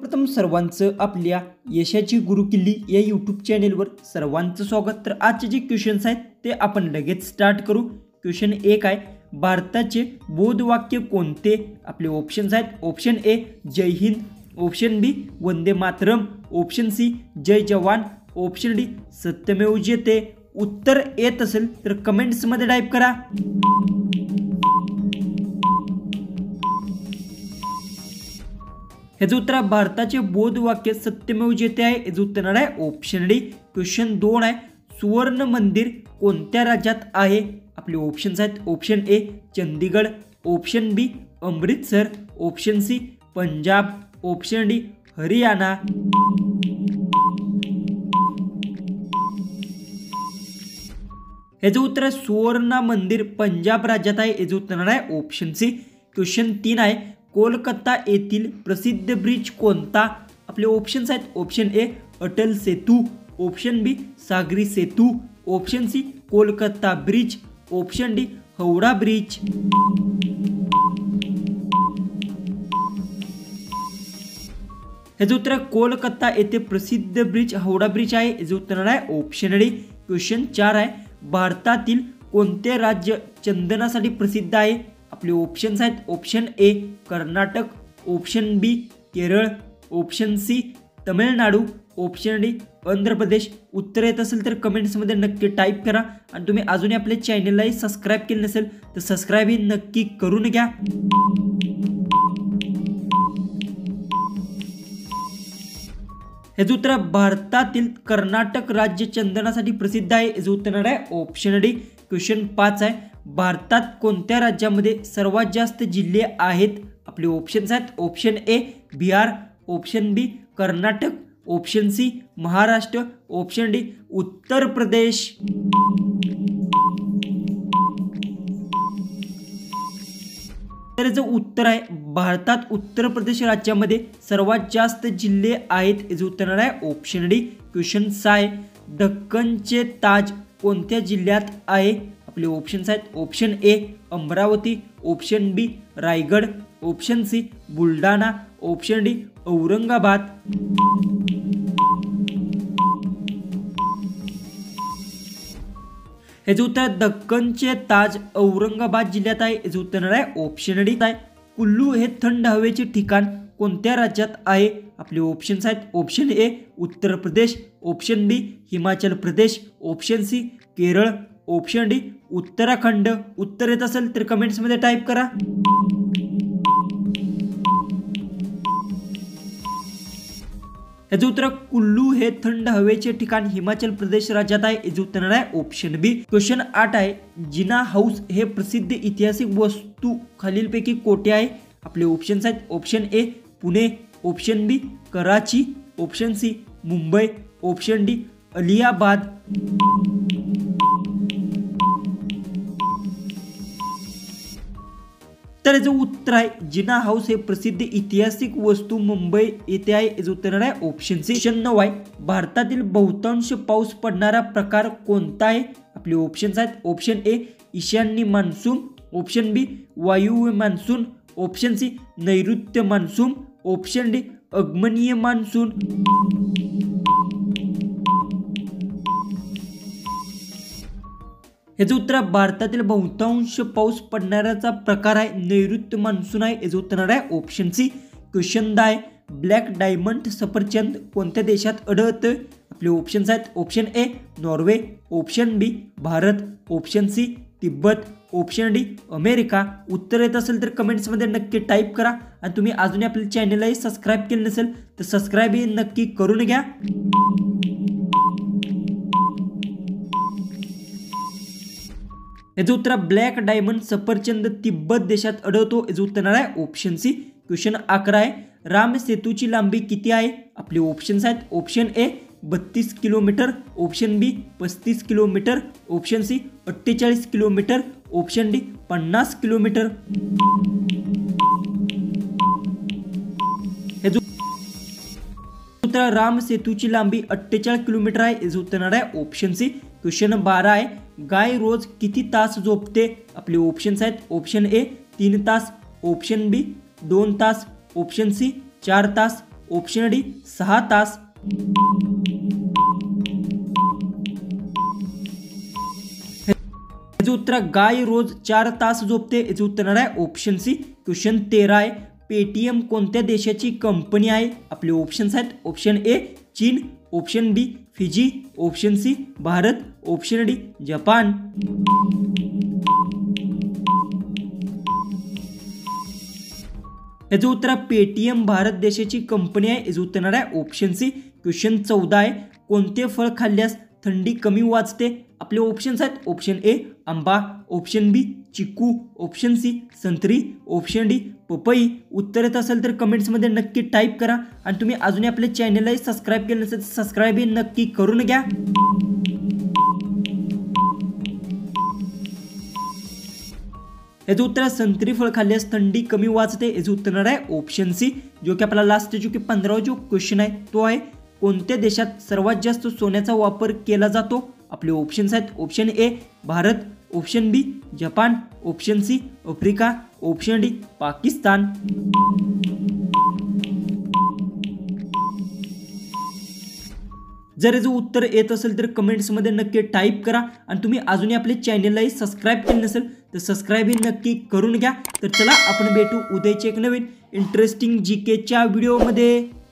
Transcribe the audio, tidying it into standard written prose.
सर्वप्रथम सर्वांचं आपल्या यशाची गुरुकिल्ली या यूट्यूब चॅनेलवर सर्वांचं स्वागत। तर आजचे जे क्वेश्चन्स आहेत ते आपण लगेच स्टार्ट करू। क्वेश्चन 1 आहे, भारताचे बोधवाक्य कोणते? आपले ऑप्शन्स आहेत, ऑप्शन ए जय हिंद, ऑप्शन बी वंदे मातरम, ऑप्शन सी जय जवान, ऑप्शन डी सत्यमेव जयते। उत्तर येत असेल तर कमेंट्स मध्ये टाइप करा। याचं उत्तर भारताचे बोधवाक्य सत्यमेव जयते आहे। याचं उत्तर आहे ऑप्शन डी। क्वेश्चन 2 आहे, सुवर्ण मंदिर कोणत्या राज्यात आहे? आपले ऑप्शन्स आहेत, option A Chandigarh, option B Amritsar, option C Punjab, option D Haryana. याचं उत्तर सुवर्ण मंदिर पंजाब राज्यात आहे। याचं उत्तर आहे ऑप्शन सी। क्वेश्चन 3 आहे, कोलकाता येथील प्रसिद्ध ब्रिज कोणता? आपले ऑप्शन्स आहेत, option A Atal Setu, option B Sagari Setu, option C Kolkata bridge, option D Howrah bridge. याचं उत्तर कोलकाता येथे प्रसिद्ध ब्रिज हावड़ा ब्रिज आहे। याचं उत्तर आहे ऑप्शन डी। क्वेश्चन 4 आहे, भारतातील कोणते राज्य चंदनासाठी प्रसिद्ध आहे? आपले ऑप्शन्स आहेत, option A Karnataka, option B Kerala, option C Tamil Nadu, option D Andhra Pradesh. उत्तर येत असेल तर कमेंट्स मध्ये नक्की टाइप करा आणि तुम्ही अजूनही आपल्या चॅनलला सबस्क्राइब केले नसेल तर सबस्क्राइब ही नक्की करून घ्या। याचं उत्तर भारतातील कर्नाटक राज्य चंदनासाठी प्रसिद्ध आहे। याचं उत्तर आहे ऑप्शन डी। क्वेश्चन 5 आहे, भारतात कोणत्या राज्यामध्ये सर्वात जास्त जिल्हे आहेत? आपले ऑप्शन्स आहेत, option A Bihar, option B Karnataka, option C Maharashtra, option D Uttar Pradesh. तर याचं उत्तर आहे, भारतात उत्तर प्रदेश राज्यामध्ये सर्वात जास्त जिल्हे आहेत। याचं उत्तर आहे ऑप्शन डी। क्वेश्चन 6 आहे, दक्कनचे ताज कोणत्या जिल्ह्यात आहे? आपले ऑप्शन्स आहेत, option A Amravati, option B Raigad, option C Buldhana, option D Aurangabad. याचं उत्तर दक्कनचे ताज औरंगाबाद जिल्ह्यात आहे। याचं उत्तर आहे ऑप्शन डी आहे। कुल्लू हे थंड हवेचे ठिकाण कोणत्या राज्यात आहे? आपले ऑप्शन्स आहेत, option A Uttar Pradesh, option B Himachal Pradesh, option C Kerala, option D Uttarakhand. उत्तर येत असेल तर कमेंट्स मध्ये टाइप करा। याचं उत्तर कुल्लू हे थंड हवेचे ठिकाण हिमाचल प्रदेश राज्यात आहे। याचं उत्तर आहे ऑप्शन बी। क्वेश्चन 8 आहे, जिना हाऊस हे प्रसिद्ध ऐतिहासिक वस्तू खालीलपैकी कोठे आहे? आपले ऑप्शन्स आहेत, option A Pune, option B Karachi, option C Mumbai, option D Aliabad. तर याचं उत्तर आहे, जिना हाऊस हे प्रसिद्ध ऐतिहासिक वस्तू मुंबई येथे आहे। याचं उत्तर आहे ऑप्शन सी। क्वेश्चन 9 आहे, भारतातील बहुतांश पाऊस पडणारा प्रकार कोणता आहे? आपले ऑप्शन्स आहेत, ऑप्शन ए ईशान्य मान्सून, ऑप्शन बी वायुव्य मान्सून, ऑप्शन सी नैऋत्य मान्सून, ऑप्शन डी आग्नेय मान्सून। याचं उत्तर भारतातील बहुतांश पाऊस पडणाऱ्याचा प्रकार आहे नैऋत्य मान्सून आहे। याचं उत्तर आहे ऑप्शन सी। क्वेश्चन 10 आहे, ब्लॅक डायमंड सफरचंद कोणत्या देशात आढळतं? आपले ऑप्शन्स आहेत, option A Norway, option B Bharat, option C Tibet, option D America. उत्तर येत असेल तर कमेंट्स मध्ये नक्की टाइप करा आणि तुम्ही अजूनही आपल्या चॅनलला सबस्क्राइब केले नसेल तर सबस्क्राइब ही नक्की करून घ्या। याचं उत्तर ब्लॅक डायमंड सफरचंद तिब्बत देशात आढळतो। याचं उत्तर आहे ऑप्शन सी। क्वेश्चन 11 आहे, राम सेतूची लांबी किती आहे? आपले ऑप्शन्स आहेत, option A 32 kilometre, option B 35 kilometre, option C 48 kilometre, option D 50 kilometre. उत्तर राम सेतूची लांबी 48 किलोमीटर आहे। याचं उत्तर आहे ऑप्शन सी। क्वेश्चन 12 आहे, गाय रोज किती तास झोपते? आपले ऑप्शन्स आहेत, ऑप्शन ए 3 तास, ऑप्शन बी 2 तास, ऑप्शन सी 4 तास, ऑप्शन डी 6 तास. याचं उत्तर गाय रोज 4 तास झोपते. याचं उत्तर आहे ऑप्शन सी. क्वेश्चन 13 आहे. पेटीएम कोणत्या देशाची कंपनी आहे? आपले ऑप्शन्स आहेत. ऑप्शन ए चीन, option B Fiji, option C Bharat, option D Japan. याचं उत्तर पेटीएम भारत देशाची कंपनी आहे. याचं उत्तर आहे ऑप्शन सी. क्वेश्चन 14 आहे. कोणते फळ खाल्ल्यास थंडी कमी वाजते? आपले ऑप्शन्स आहेत. ऑप्शन ए आंबा, ऑप्शन बी चिकू, ऑप्शन सी संत्री, ऑप्शन डी पपई. उत्तर येत असेल तर कमेंट्समध्ये नक्की टाईप करा. आणि तुम्ही अजूनही आपल्या चॅनललाही सबस्क्राईब केलं नसेल तर सबस्क्राईबही नक्की करून घ्या. याचं उत्तर संत्री फळ खाल्ल्यास थंडी कमी वाजते. याचं उत्तर आहे ऑप्शन सी. जो की आपला लास्ट जो की 15वा जो क्वेश्चन आहे तो आहे. कोणत्या देशात सर्वात जास्त सोन्याचा वापर केला जातो? आपले ऑप्शन्स आहेत. Option A Bharat, option B Japan, option C Africa, option D Pakistan. जर याचं उत्तर येत असेल तर कमेंट्समध्ये नक्की टाईप करा. आणि तुम्ही अजूनही आपल्या चॅनललाही सबस्क्राईब केलं नसेल तर सबस्क्राईबही नक्की करून घ्या. तर चला आपण भेटू उद्याच्या एक नवीन इंटरेस्टिंग जीकेच्या व्हिडिओमध्ये.